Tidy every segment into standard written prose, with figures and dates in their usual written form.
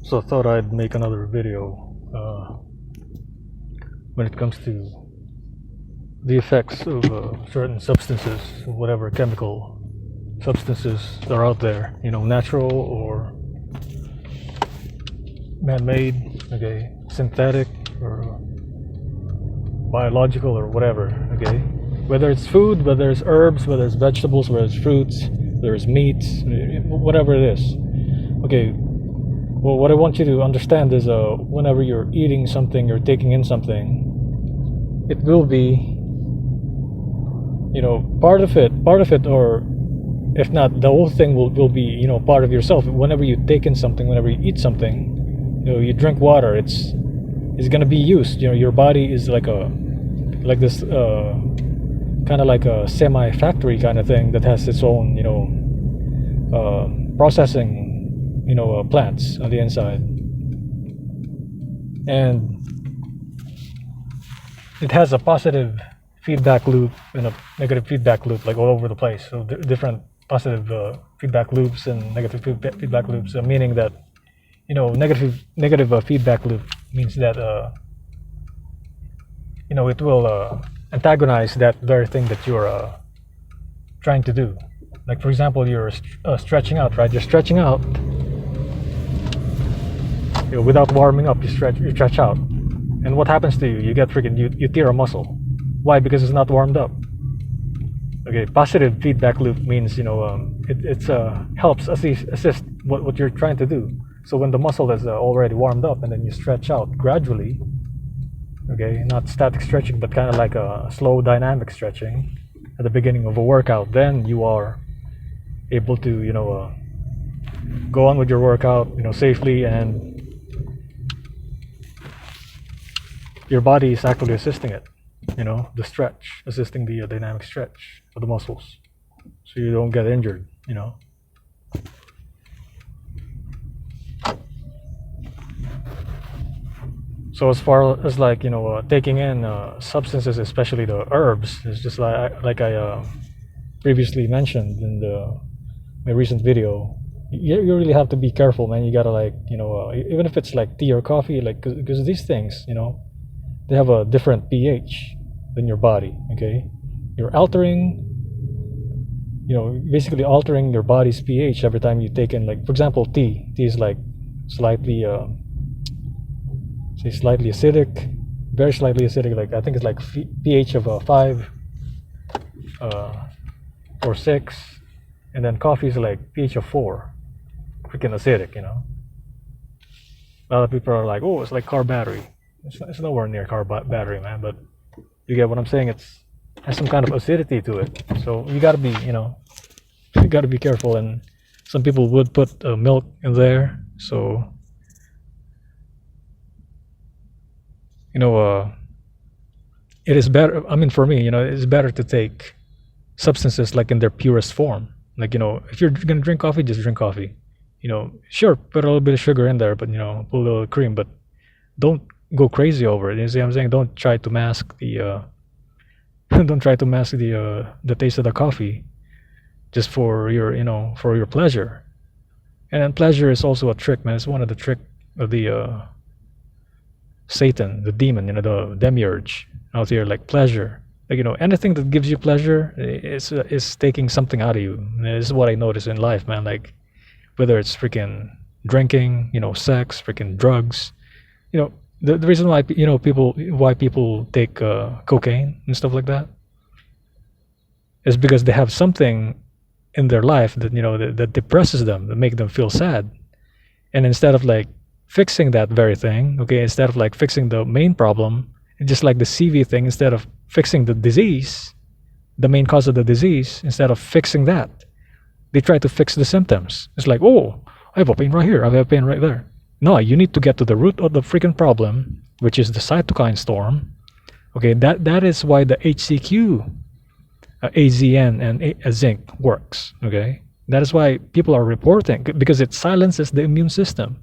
So I thought I'd make another video when it comes to the effects of certain substances, whatever chemical substances are out there, natural or man-made, okay, synthetic or biological or whatever, okay. Whether it's food, whether it's herbs, whether it's vegetables, whether it's fruits, whether it's meats, whatever it is, okay. Well, what I want you to understand is whenever you're eating something, you're taking in something, it will be, part of it, or if not, the whole thing will be, part of yourself. Whenever you take in something, whenever you eat something, you drink water, it's gonna be used. Your body is like this kind of like a semi-factory kind of thing that has its own, processing, plants on the inside, and it has a positive feedback loop and a negative feedback loop, like all over the place. So different positive feedback loops and negative feedback loops, meaning that negative feedback loop means that it will antagonize that very thing that you're trying to do. Like, for example, you're stretching out, right? You're stretching out, without warming up. You stretch out, and what happens to you? You get freaking, you tear a muscle. Why? Because it's not warmed up. Okay, positive feedback loop means it helps assist what you're trying to do. So when the muscle is already warmed up, and then you stretch out gradually, okay, not static stretching, but kind of like a slow dynamic stretching at the beginning of a workout, then you are able to go on with your workout safely, and your body is actually assisting it, the stretch, assisting the dynamic stretch of the muscles, so you don't get injured. So as far as like taking in substances, especially the herbs, it's just like I previously mentioned in my recent video. You really have to be careful, man. You gotta even if it's like tea or coffee, like, because these things, they have a different pH than your body. Okay, you're altering, basically altering your body's pH every time you take in, like, for example, tea. Tea is like slightly slightly acidic, very slightly acidic. Like, I think it's like pH of 5 or 6, and then coffee is like pH of 4. Freaking acidic, A lot of people are like, oh, it's like car battery. It's nowhere near car battery, man. But you get what I'm saying. It has some kind of acidity to it. So you gotta be, you gotta be careful. And some people would put milk in there. So it is better. I mean, for me, it's better to take substances like in their purest form. Like, if you're gonna drink coffee, just drink coffee. Sure, put a little bit of sugar in there, but put a little cream, but don't go crazy over it. You see what I'm saying? Don't try to mask the don't try to mask the taste of the coffee just for your for your pleasure. And then pleasure is also a trick, man. It's one of the trick of the Satan, the demon, the demiurge out here. Like, pleasure, like, anything that gives you pleasure is taking something out of you. And this is what I notice in life, man. Like, whether it's freaking drinking, sex, freaking drugs, the reason why people take cocaine and stuff like that is because they have something in their life that that depresses them, that make them feel sad, and instead of like fixing that very thing, okay, instead of like fixing the main problem, just like the CV thing, instead of fixing the disease, the main cause of the disease, instead of fixing that, they try to fix the symptoms. It's like, oh, I have a pain right here, I have a pain right there. No, you need to get to the root of the freaking problem, which is the cytokine storm. Okay, that is why the HCQ, AZN, and zinc works. Okay, that is why people are reporting, because it silences the immune system.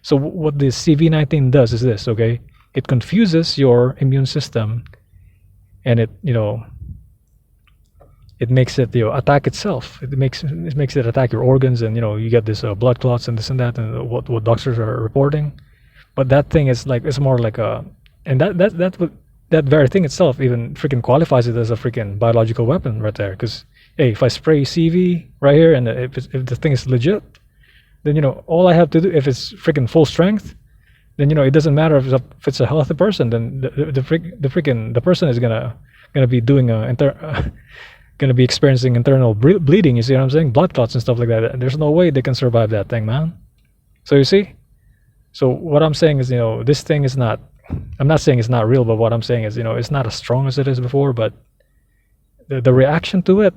So what the CV19 does is this. Okay, it confuses your immune system, and it it makes it attack itself. It makes it attack your organs, and you get this blood clots and this and that, and what doctors are reporting. But that thing is like it's more like a, and that very thing itself even freaking qualifies it as a freaking biological weapon right there. Because hey, if I spray CV right here, and if the thing is legit, then all I have to do, if it's freaking full strength, then it doesn't matter if it's a healthy person. Then the person is gonna be doing gonna be experiencing internal bleeding. You see what I'm saying? Blood clots and stuff like that. There's no way they can survive that thing, man. So you see. So what I'm saying is, this thing is not. I'm not saying it's not real, but what I'm saying is, it's not as strong as it is before. But the reaction to it,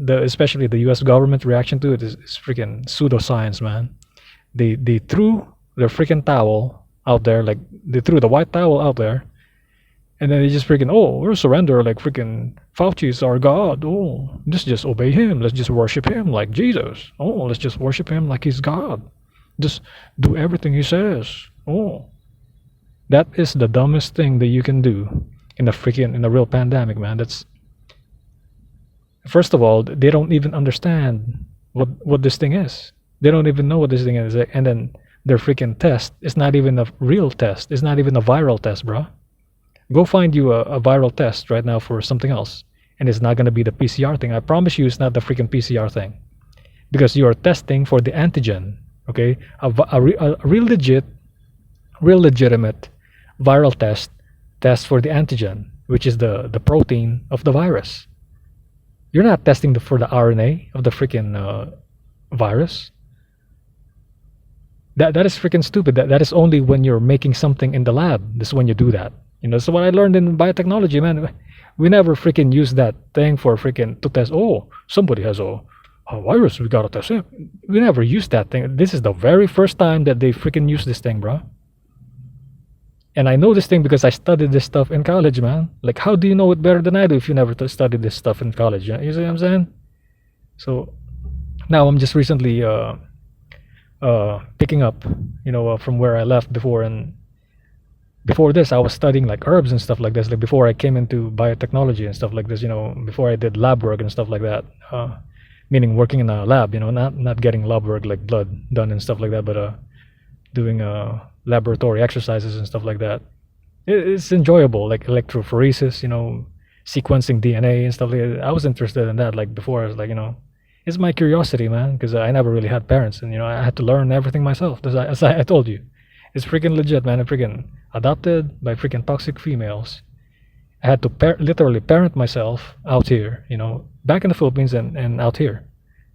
especially the U.S. government reaction to it, is freaking pseudoscience, man. They threw their freaking towel out there, like they threw the white towel out there, and then they just freaking, we'll surrender, like freaking Fauci is our God. Oh, let's just obey him. Let's just worship him like Jesus. Oh, let's just worship him like he's God. Just do everything he says. Oh, that is the dumbest thing that you can do in a real pandemic, man. That's, first of all, they don't even understand what this thing is. They don't even know what this thing is, and then their freaking test is not even a real test. It's not even a viral test, bro. Go find you a viral test right now for something else, and it's not gonna be the PCR thing. I promise you, it's not the freaking PCR thing, because you are testing for the antigen. Okay, a real legitimate viral test for the antigen, which is the protein of the virus. You're not testing for the RNA of the freaking virus. That is freaking stupid. That is only when you're making something in the lab. This is when you do that. So what I learned in biotechnology, man. We never freaking use that thing for freaking to test. Oh, somebody has a virus. We gotta test it. We never use that thing. This is the very first time that they freaking use this thing, bro. And I know this thing because I studied this stuff in college, man. Like, how do you know it better than I do if you never studied this stuff in college? You see what I'm saying? So now I'm just recently picking up, from where I left before. And before this, I was studying like herbs and stuff like this. Like before I came into biotechnology and stuff like this. Before I did lab work and stuff like that. Meaning working in a lab. Not getting lab work like blood done and stuff like that, but doing laboratory exercises and stuff like that. It's enjoyable, like electrophoresis, sequencing DNA and stuff like that. I was interested in that. Like before, I was like, it's my curiosity, man, because I never really had parents, and I had to learn everything myself. As I told you, it's freaking legit, man. I'm freaking adopted by freaking toxic females. I had to literally parent myself out here, back in the Philippines and out here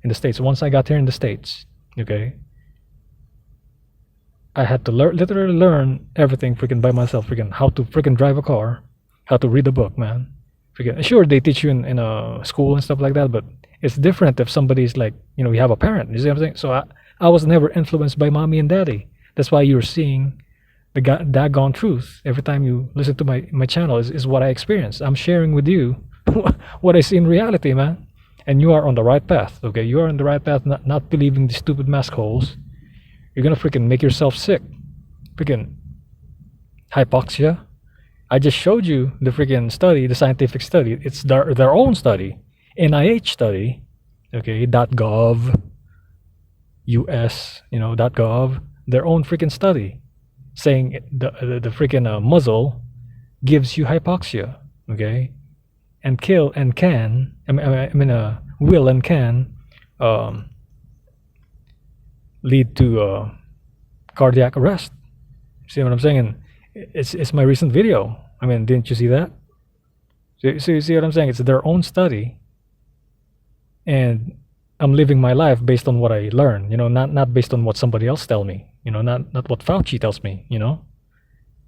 in the States. Once I got here in the States, okay, I had to literally learn everything freaking by myself. Freaking how to freaking drive a car, how to read a book, man. Freaking sure they teach you in a school and stuff like that, but it's different if somebody's like, you have a parent. You see what I'm saying? So I was never influenced by mommy and daddy. That's why you're seeing the daggone truth every time you listen to my channel is what I experience. I'm sharing with you what I see in reality, man. And you are on the right path, okay? You are on the right path, not believing these stupid mask holes. You're gonna freaking make yourself sick. Freaking hypoxia. I just showed you the freaking study, the scientific study. It's their own study, NIH study, okay? .gov, US, .gov, their own freaking study, saying the freaking muzzle gives you hypoxia, okay? And will and can lead to cardiac arrest. See what I'm saying? And it's my recent video. Didn't you see that? So you see what I'm saying? It's their own study, and I'm living my life based on what I learn. Not based on what somebody else tell me. Not what Fauci tells me.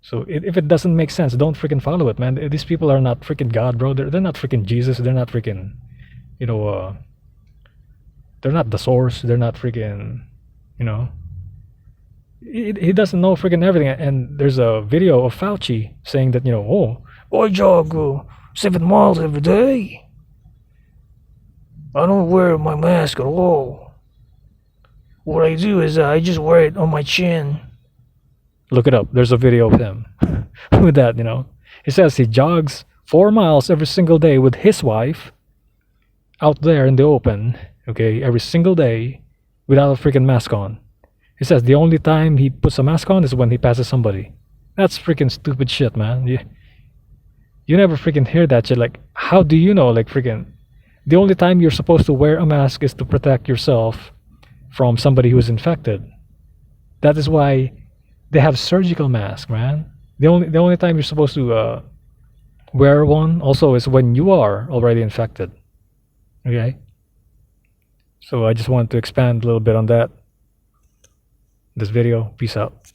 So if it doesn't make sense, don't freaking follow it, man. These people are not freaking God, bro. They're not freaking Jesus. They're not freaking, they're not the source. They're not freaking, he doesn't know freaking everything. And there's a video of Fauci saying that, I jog 7 miles every day. I don't wear my mask at all. What I do is I just wear it on my chin. Look it up. There's a video of him with that, He says he jogs 4 miles every single day with his wife out there in the open, okay, every single day without a freaking mask on. He says the only time he puts a mask on is when he passes somebody. That's freaking stupid shit, man. You never freaking hear that shit. Like, how do you know? Like, freaking, the only time you're supposed to wear a mask is to protect yourself from somebody who is infected. That is why they have surgical masks, man. The only time you're supposed to wear one also is when you are already infected. Okay. So I just wanted to expand a little bit on that. This video. Peace out.